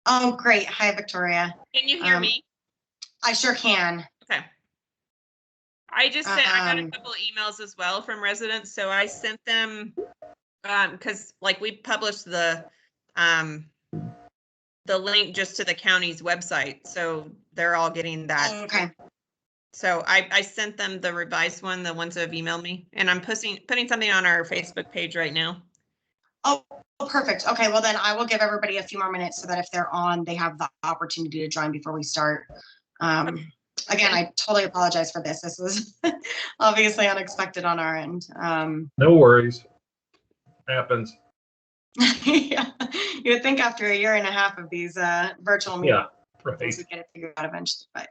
Oh, great. Hi, Victoria. Can you hear me? I sure can. Okay. I just sent, I got a couple of emails as well from residents, so I sent them, because like we published the link just to the county's website, so they're all getting that. Okay. So I sent them the revised one, the ones that have emailed me, and I'm putting something on our Facebook page right now. Oh, perfect. Okay, well then I will give everybody a few more minutes so that if they're on, they have the opportunity to join before we start. Again, I totally apologize for this. This was obviously unexpected on our end. No worries. Happens. Yeah, you would think after a year and a half of these virtual meetings, right. We get it figured out eventually, but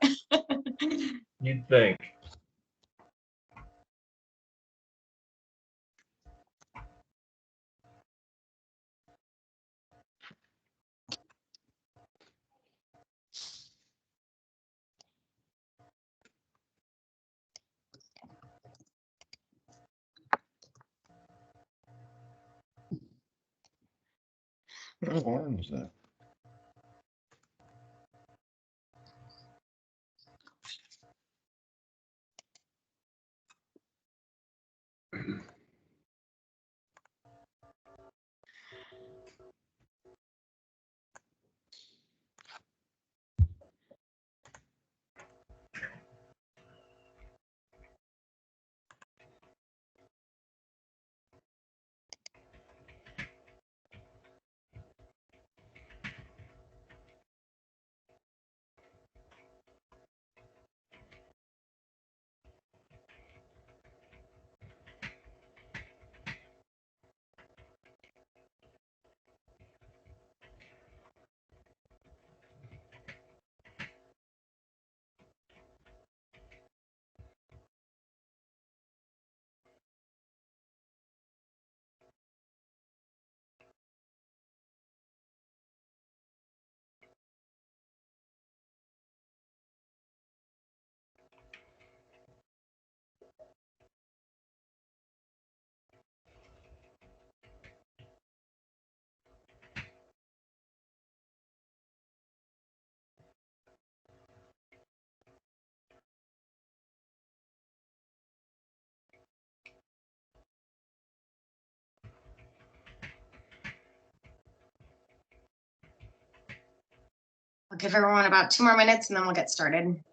You'd think. What alarm was that? I'll give everyone about 2 more minutes and then we'll get started.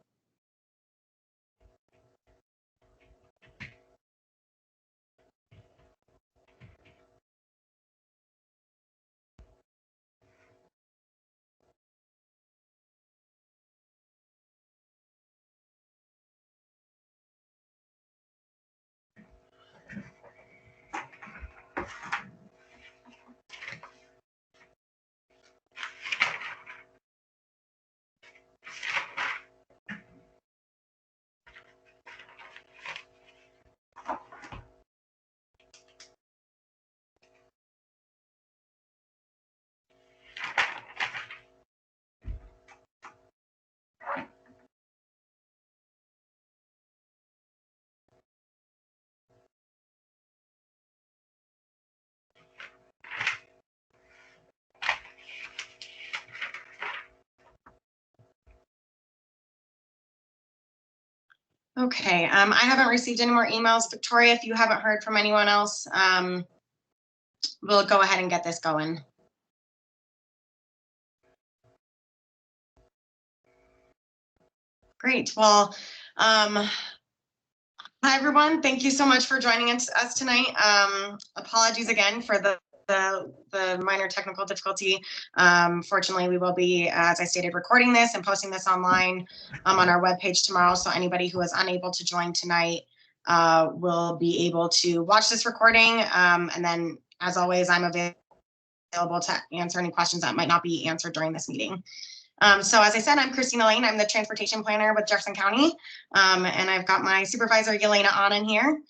Okay, I haven't received any more emails. Victoria, if you haven't heard from anyone else, we'll go ahead and get this going. Great. Well, hi everyone. Thank you so much for joining us tonight. Apologies again for the minor technical difficulty. Fortunately, we will be, as I stated, recording this and posting this online on our webpage tomorrow. So anybody who is unable to join tonight will be able to watch this recording. And then, as always, I'm available to answer any questions that might not be answered during this meeting. So as I said, I'm Christina Lane. I'm the transportation planner with Jefferson County. And I've got my supervisor, Yelena, on in here.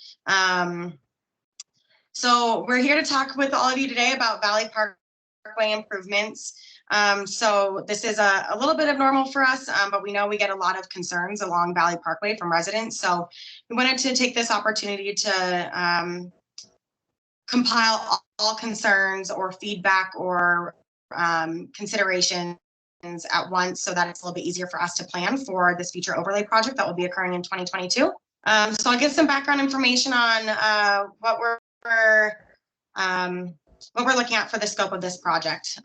So we're here to talk with all of you today about Valley Parkway improvements. So this is a little bit of normal for us, but we know we get a lot of concerns along Valley Parkway from residents. So we wanted to take this opportunity to compile all concerns or feedback or consideration at once so that it's a little bit easier for us to plan for this future overlay project that will be occurring in 2022. So I'll give some background information on what we're looking at for the scope of this project.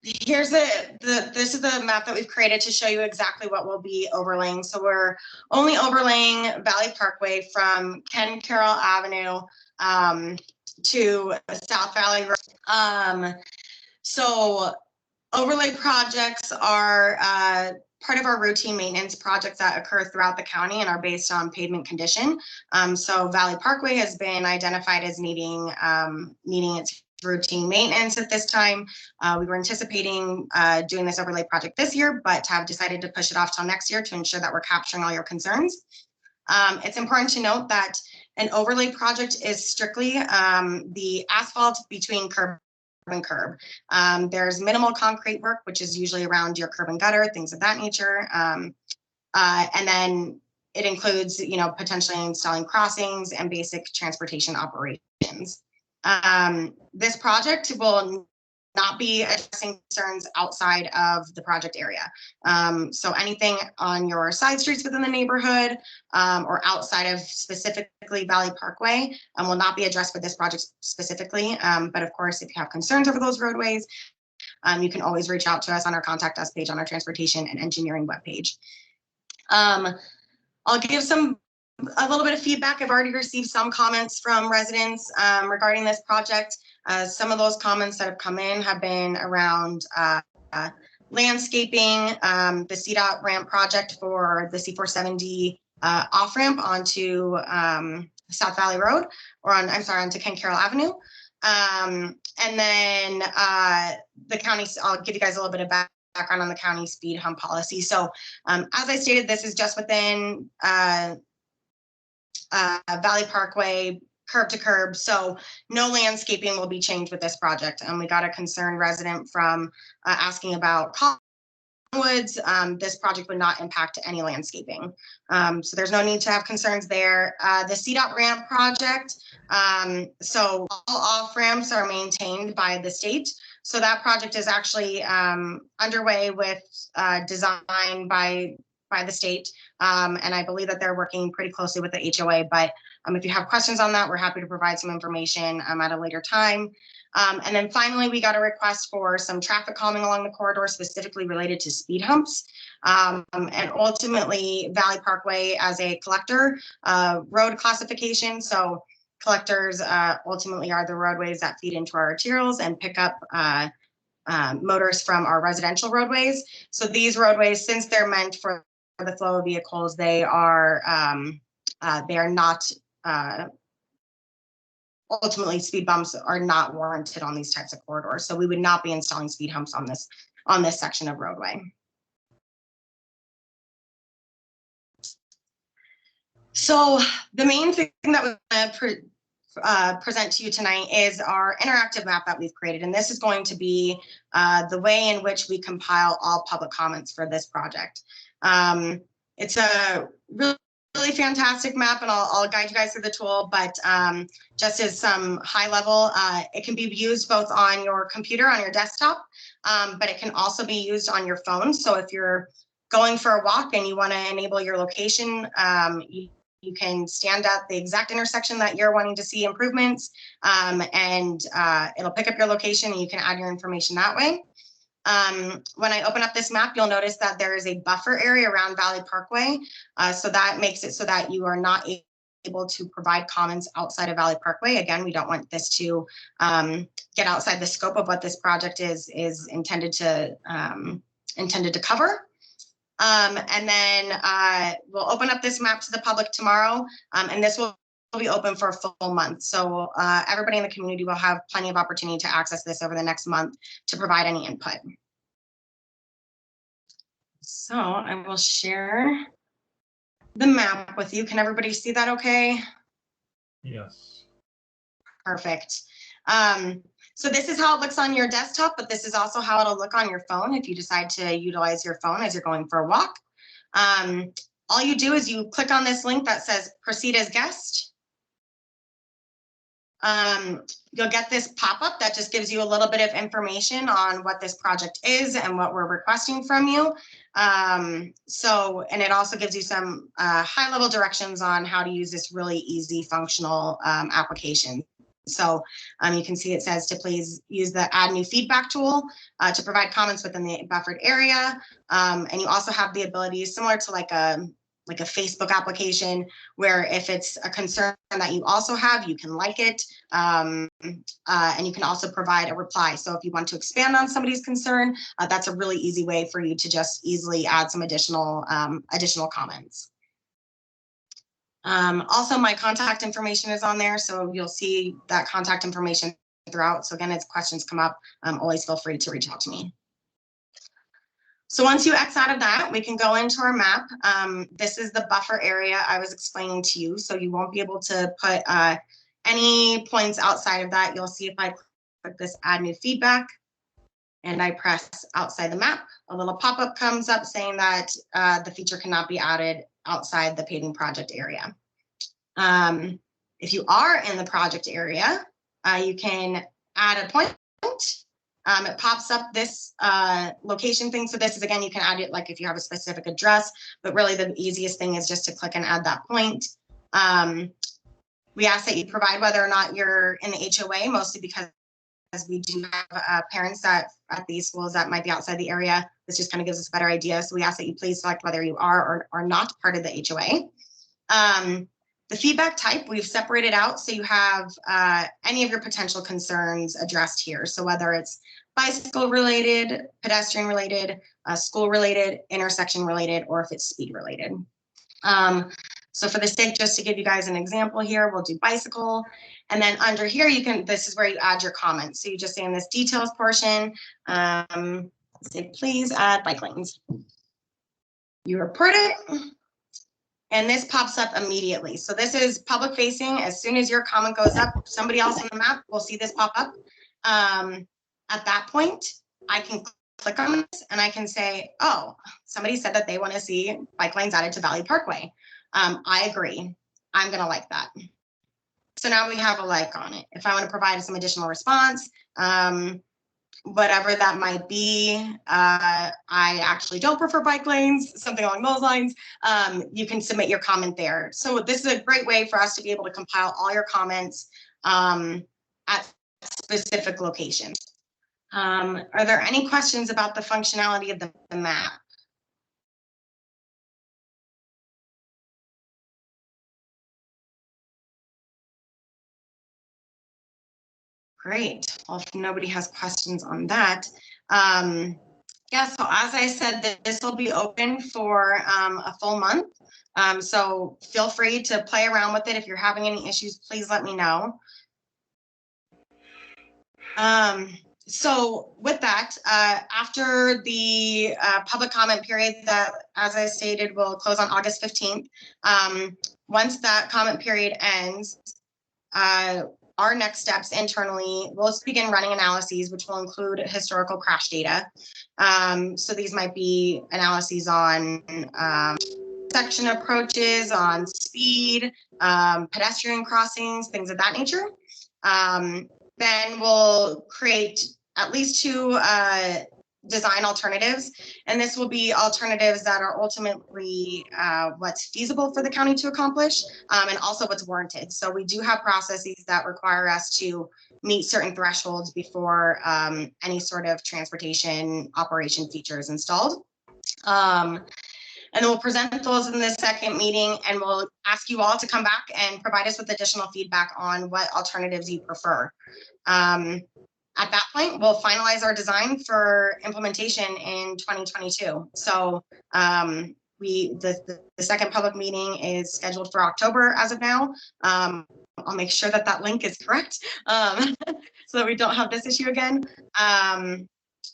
Here's this is the map that we've created to show you exactly what we'll be overlaying. So we're only overlaying Valley Parkway from Ken Caryl Avenue to South Valley Road. So overlay projects are part of our routine maintenance projects that occur throughout the county and are based on pavement condition. So Valley Parkway has been identified as needing its routine maintenance at this time. We were anticipating doing this overlay project this year, but have decided to push it off till next year to ensure that we're capturing all your concerns. It's important to note that an overlay project is strictly the asphalt between curb and curb. There's minimal concrete work, which is usually around your curb and gutter, things of that nature. And then it includes, potentially installing crossings and basic transportation operations. This project will not be addressing concerns outside of the project area. So anything on your side streets within the neighborhood or outside of specifically Valley Parkway will not be addressed for this project specifically. But of course, if you have concerns over those roadways, you can always reach out to us on our contact us page on our transportation and engineering webpage. I'll give a little bit of feedback. I've already received some comments from residents regarding this project. Some of those comments that have come in have been around landscaping, the CDOT ramp project for the C470 off-ramp onto South Valley Road, or onto Ken Caryl Avenue. And then the county, I'll give you guys a little bit of background on the county speed hump policy. So as I stated, this is just within Valley Parkway, curb to curb, so no landscaping will be changed with this project. And we got a concerned resident from asking about cottonwoods. This project would not impact any landscaping, so there's no need to have concerns there. The CDOT ramp project, so all off ramps are maintained by the state. So that project is actually underway with design by the state, and I believe that they're working pretty closely with the HOA. But if you have questions on that, we're happy to provide some information at a later time. And then finally, we got a request for some traffic calming along the corridor, specifically related to speed humps. And ultimately, Valley Parkway as a collector road classification. So collectors ultimately are the roadways that feed into our arterials and pick up motors from our residential roadways. So these roadways, since they're meant for the flow of vehicles, they are not ultimately, speed bumps are not warranted on these types of corridors. So we would not be installing speed humps on this section of roadway. So the main thing that we're going to present to you tonight is our interactive map that we've created. And this is going to be the way in which we compile all public comments for this project. It's a really fantastic map, and I'll guide you guys through the tool, but just as some high level, it can be used both on your computer, on your desktop, but it can also be used on your phone. So if you're going for a walk and you want to enable your location, you can stand at the exact intersection that you're wanting to see improvements, and it'll pick up your location and you can add your information that way. When I open up this map, you'll notice that there is a buffer area around Valley Parkway. So that makes it so that you are not able to provide comments outside of Valley Parkway. Again, we don't want this to get outside the scope of what this project is intended to cover. And then we'll open up this map to the public tomorrow, and this will be open for a full month. So everybody in the community will have plenty of opportunity to access this over the next month to provide any input. So I will share the map with you. Can everybody see that okay? Yes. Perfect. So this is how it looks on your desktop, but this is also how it'll look on your phone if you decide to utilize your phone as you're going for a walk. All you do is you click on this link that says proceed as guest. You'll get this pop-up that just gives you a little bit of information on what this project is and what we're requesting from you. And it also gives you some high-level directions on how to use this really easy functional application. So you can see it says to please use the add new feedback tool to provide comments within the buffered area. And you also have the ability, similar to like a Facebook application, where if it's a concern that you also have, you can like it, and you can also provide a reply. So if you want to expand on somebody's concern, that's a really easy way for you to just easily add some additional comments. Also, my contact information is on there, so you'll see that contact information throughout. So again, as questions come up, always feel free to reach out to me. So once you X out of that, we can go into our map. This is the buffer area I was explaining to you. So you won't be able to put any points outside of that. You'll see if I click this add new feedback and I press outside the map, a little pop-up comes up saying that the feature cannot be added outside the paving project area. If you are in the project area, you can add a point. It pops up this location thing. So this is, again, you can add it like if you have a specific address, but really the easiest thing is just to click and add that point. We ask that you provide whether or not you're in the HOA, mostly because we do have parents that at these schools that might be outside the area. This just kind of gives us a better idea. So we ask that you please select whether you are or are not part of the HOA. The feedback type, we've separated out so you have any of your potential concerns addressed here. So whether it's bicycle related, pedestrian related, school related, intersection related, or if it's speed related. So for the sake, just to give you guys an example here, we'll do bicycle. And then under here, you can, this is where you add your comments. So you just say in this details portion, say, please add bike lanes. You report it. And this pops up immediately. So this is public facing. As soon as your comment goes up, somebody else on the map will see this pop up. At that point, I can click on this and I can say, oh, somebody said that they want to see bike lanes added to Valley Parkway. I agree. I'm going to like that. So now we have a like on it. If I want to provide some additional response, whatever that might be, I actually don't prefer bike lanes, something along those lines, you can submit your comment there. So this is a great way for us to be able to compile all your comments at specific locations. Are there any questions about the functionality of the map? Great. Well, if nobody has questions on that. Yeah, so as I said, this will be open for a full month. So feel free to play around with it. If you're having any issues, please let me know. So with that, after the public comment period that, as I stated, will close on August 15th, once that comment period ends, our next steps internally, we'll begin running analyses, which will include historical crash data. So these might be analyses on section approaches, on speed, pedestrian crossings, things of that nature. Then we'll create at least 2 design alternatives, and this will be alternatives that are ultimately what's feasible for the county to accomplish, and also what's warranted. So we do have processes that require us to meet certain thresholds before any sort of transportation operation feature is installed. And we'll present those in the second meeting, and we'll ask you all to come back and provide us with additional feedback on what alternatives you prefer. At that point, we'll finalize our design for implementation in 2022. So the second public meeting is scheduled for October as of now. I'll make sure that that link is correct so that we don't have this issue again.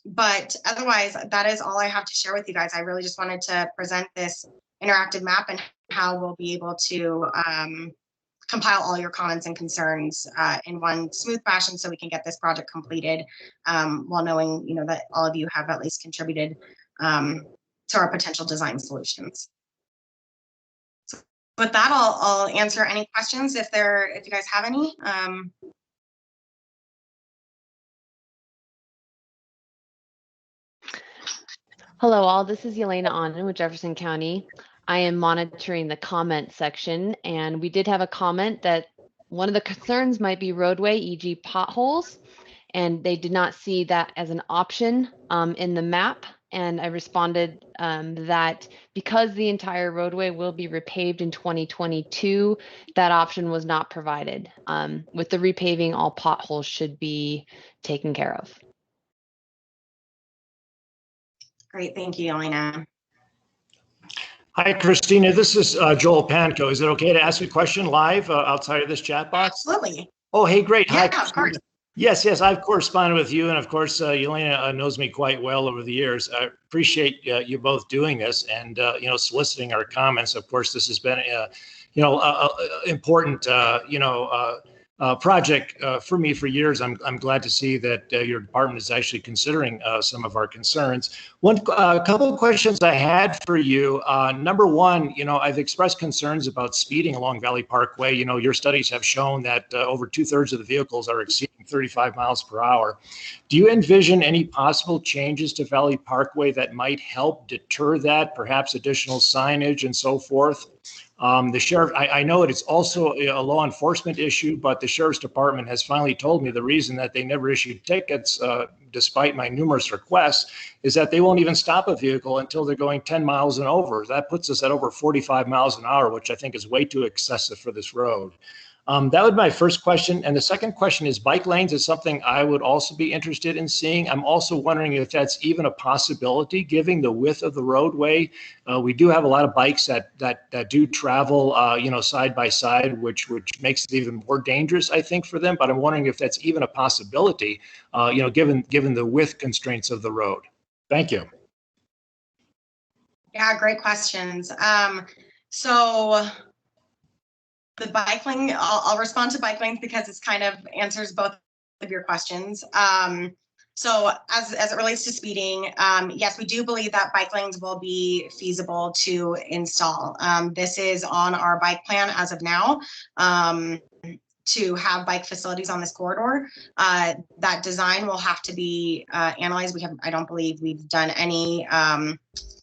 But otherwise, that is all I have to share with you guys. I really just wanted to present this interactive map and how we'll be able to compile all your comments and concerns in one smooth fashion so we can get this project completed while knowing, you know, that all of you have at least contributed to our potential design solutions. So with that, I'll answer any questions if you guys have any. Hello all, this is Yelena Annen with Jefferson County. I am monitoring the comment section, and we did have a comment that one of the concerns might be roadway, e.g. potholes, and they did not see that as an option in the map. And I responded that because the entire roadway will be repaved in 2022, that option was not provided. With the repaving, all potholes should be taken care of. Great, thank you, Elena. Hi, Christina. This is Joel Panko. Is it okay to ask a question live outside of this chat box? Absolutely. Oh, hey, great. Hi, Yeah, of Christina. course. Yes, I've corresponded with you, and of course, Elena knows me quite well over the years. I appreciate you both doing this and soliciting our comments. Of course, this has been important project for me for years. I'm glad to see that your department is actually considering some of our concerns. A couple of questions I had for you. Number one, I've expressed concerns about speeding along Valley Parkway. Your studies have shown that over 2/3 of the vehicles are exceeding 35 miles per hour. Do you envision any possible changes to Valley Parkway that might help deter that, perhaps additional signage and so forth? The sheriff, I know it's also a law enforcement issue, but the sheriff's department has finally told me the reason that they never issued tickets, despite my numerous requests, is that they won't even stop a vehicle until they're going 10 miles and over. That puts us at over 45 miles an hour, which I think is way too excessive for this road. That would be my first question. And the second question is bike lanes is something I would also be interested in seeing. I'm also wondering if that's even a possibility, given the width of the roadway. We do have a lot of bikes that do travel, side by side, which makes it even more dangerous, I think, for them. But I'm wondering if that's even a possibility, given the width constraints of the road. Thank you. Yeah, great questions. So the bike lane, I'll respond to bike lanes because it's kind of answers both of your questions. So as it relates to speeding, yes, we do believe that bike lanes will be feasible to install. This is on our bike plan as of now. To have bike facilities on this corridor. That design will have to be analyzed. I don't believe we've done any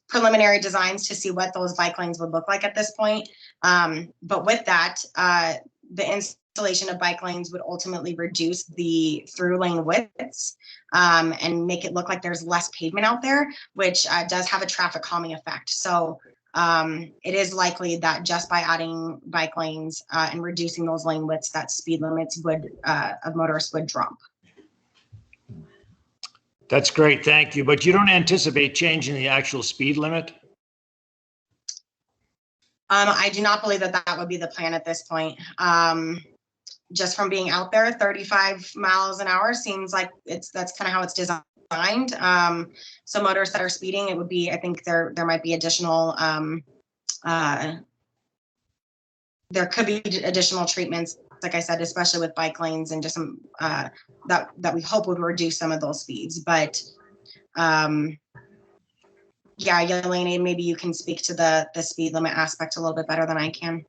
preliminary designs to see what those bike lanes would look like at this point. But with that, the installation of bike lanes would ultimately reduce the through lane widths and make it look like there's less pavement out there, which does have a traffic calming effect. So it is likely that just by adding bike lanes and reducing those lane widths, that speed limits of motorists would drop. That's great, thank you. But you don't anticipate changing the actual speed limit? I do not believe that would be the plan at this point. Just from being out there, 35 miles an hour seems like that's kind of how it's designed. So motorists that are speeding, it would be, I think there might be additional, there could be additional treatments, like I said, especially with bike lanes and just some that we hope would reduce some of those speeds. But yeah, Yelena, maybe you can speak to the speed limit aspect a little bit better than I can.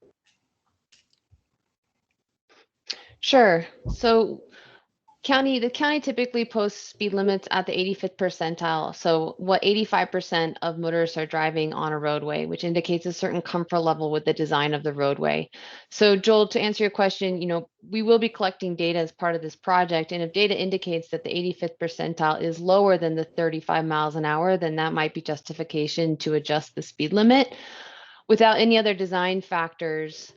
Sure. So the county typically posts speed limits at the 85th percentile. So what 85% of motorists are driving on a roadway, which indicates a certain comfort level with the design of the roadway. So Joel, to answer your question, we will be collecting data as part of this project. And if data indicates that the 85th percentile is lower than the 35 miles an hour, then that might be justification to adjust the speed limit. Without any other design factors,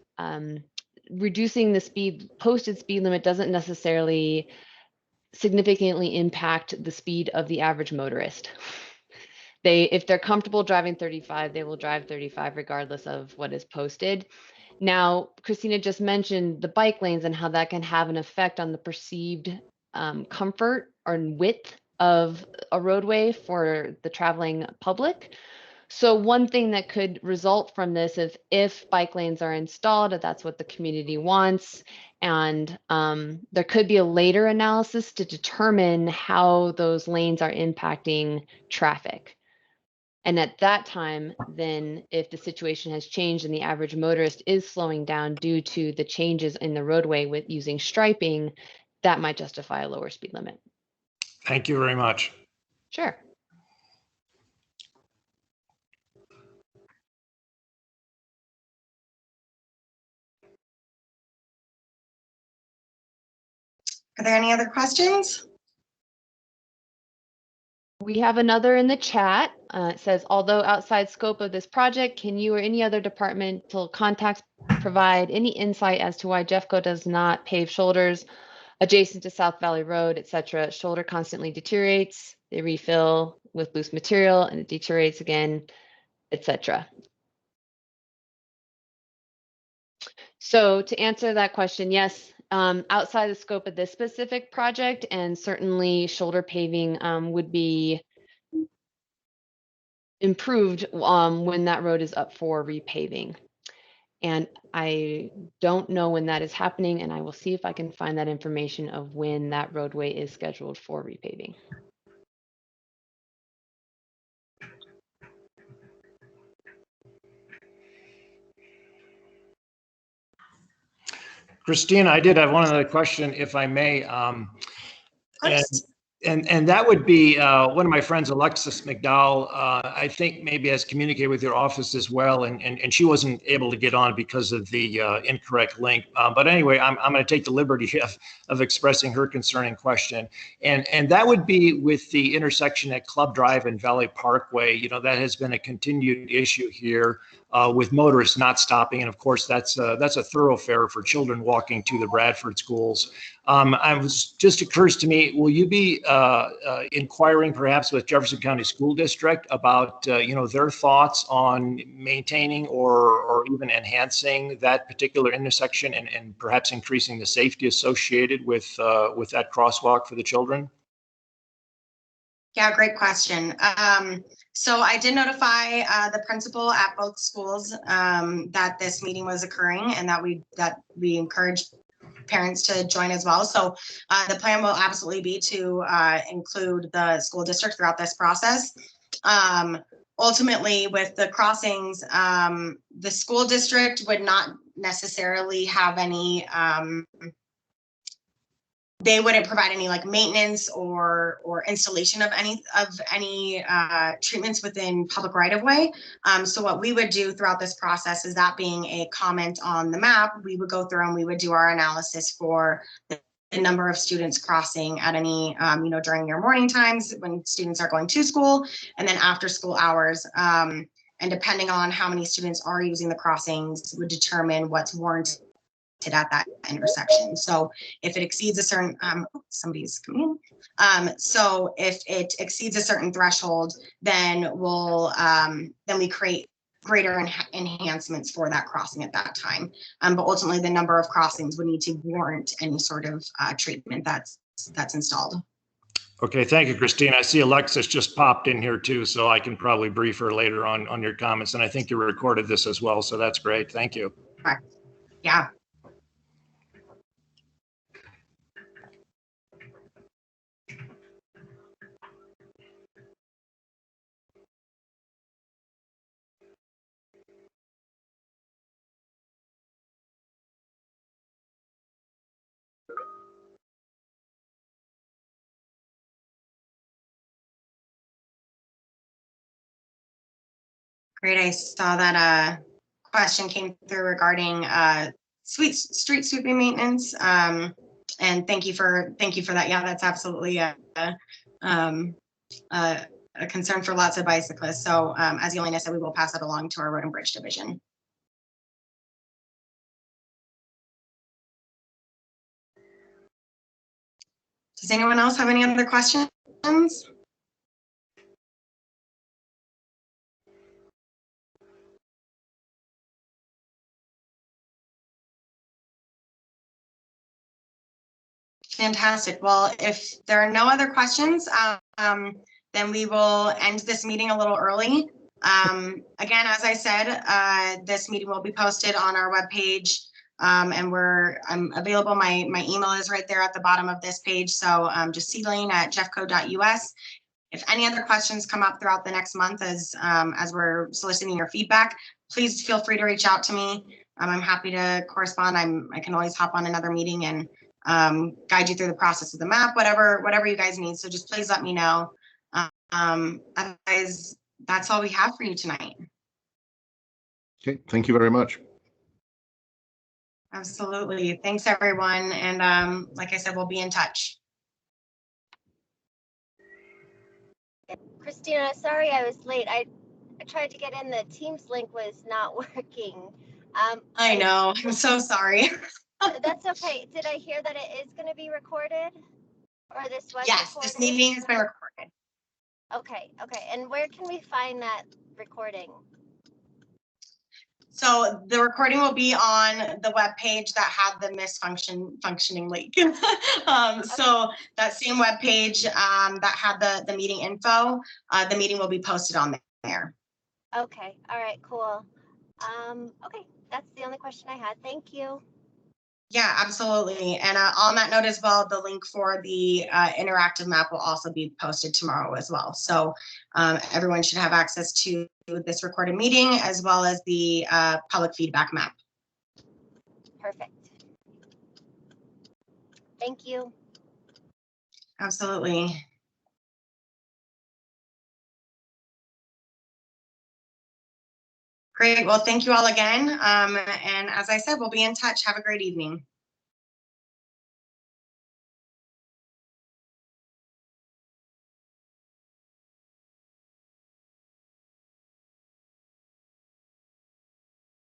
reducing the posted speed limit doesn't necessarily significantly impact the speed of the average motorist. If they're comfortable driving 35, they will drive 35 regardless of what is posted. Now, Christina just mentioned the bike lanes and how that can have an effect on the perceived comfort or width of a roadway for the traveling public. So one thing that could result from this is if bike lanes are installed, if that's what the community wants, and there could be a later analysis to determine how those lanes are impacting traffic. And at that time, then if the situation has changed and the average motorist is slowing down due to the changes in the roadway with using striping, that might justify a lower speed limit. Thank you very much. Sure. Are there any other questions? We have another in the chat. It says, although outside scope of this project, can you or any other departmental contacts provide any insight as to why Jeffco does not pave shoulders adjacent to South Valley Road, etc.? Shoulder constantly deteriorates. They refill with loose material and it deteriorates again, etc. So to answer that question, yes, outside the scope of this specific project, and certainly shoulder paving would be improved when that road is up for repaving. And I don't know when that is happening, and I will see if I can find that information of when that roadway is scheduled for repaving. Christina, I did have one other question, if I may. Of course. And that would be one of my friends, Alexis McDowell, I think maybe has communicated with your office as well, and she wasn't able to get on because of the incorrect link. But anyway, I'm going to take the liberty of expressing her concerning question. And that would be with the intersection at Club Drive and Valley Parkway. You know, that has been a continued issue here with motorists not stopping. And of course, that's a thoroughfare for children walking to the Bradford schools. Just occurs to me, will you be inquiring perhaps with Jefferson County School District about their thoughts on maintaining or even enhancing that particular intersection and perhaps increasing the safety associated with that crosswalk for the children? Yeah, great question. So I did notify the principal at both schools that this meeting was occurring and that we encourage parents to join as well. So the plan will absolutely be to include the school district throughout this process. Ultimately, with the crossings, the school district would not necessarily have any they wouldn't provide any like maintenance or installation of any treatments within public right of way. So what we would do throughout this process is that being a comment on the map, we would go through and we would do our analysis for the number of students crossing at any, during your morning times when students are going to school, and then after school hours. And depending on how many students are using the crossings would determine what's warranted at that intersection. So if it exceeds a certain, somebody's coming in. So if it exceeds a certain threshold, then then we create greater enhancements for that crossing at that time. But ultimately the number of crossings would need to warrant any sort of treatment that's installed. Okay, thank you, Christine. I see Alexis just popped in here too, so I can probably brief her later on your comments. And I think you recorded this as well, so that's great. Thank you. Correct. Yeah. Great, I saw that question came through regarding street sweeping maintenance. And thank you for that. Yeah, that's absolutely a concern for lots of bicyclists. So as Yelena said, we will pass that along to our Road and Bridge Division. Does anyone else have any other questions? Fantastic. Well, if there are no other questions, then we will end this meeting a little early. Again, as I said, this meeting will be posted on our webpage, and I'm available. My email is right there at the bottom of this page. So just clane@jeffco.us. If any other questions come up throughout the next month as we're soliciting your feedback, please feel free to reach out to me. I'm happy to correspond. I can always hop on another meeting and guide you through the process of the map, whatever you guys need. So just please let me know. Otherwise, that's all we have for you tonight. Okay, thank you very much. Absolutely. Thanks, everyone. And like I said, we'll be in touch. Christina, sorry I was late. I tried to get in, the Teams link was not working. I know. I'm so sorry. That's okay. Did I hear that it is going to be recorded? Or this was Yes, recorded? this meeting has been recorded. Okay, and where can we find that recording? So the recording will be on the webpage that had the functioning link. So that same webpage that had the meeting info, the meeting will be posted on there. Okay, all right, cool. Okay, that's the only question I had. Thank you. Yeah, absolutely. And on that note as well, the link for the interactive map will also be posted tomorrow as well. So everyone should have access to this recorded meeting as well as the public feedback map. Perfect. Thank you. Absolutely. Great. Well, thank you all again. And as I said, we'll be in touch. Have a great evening.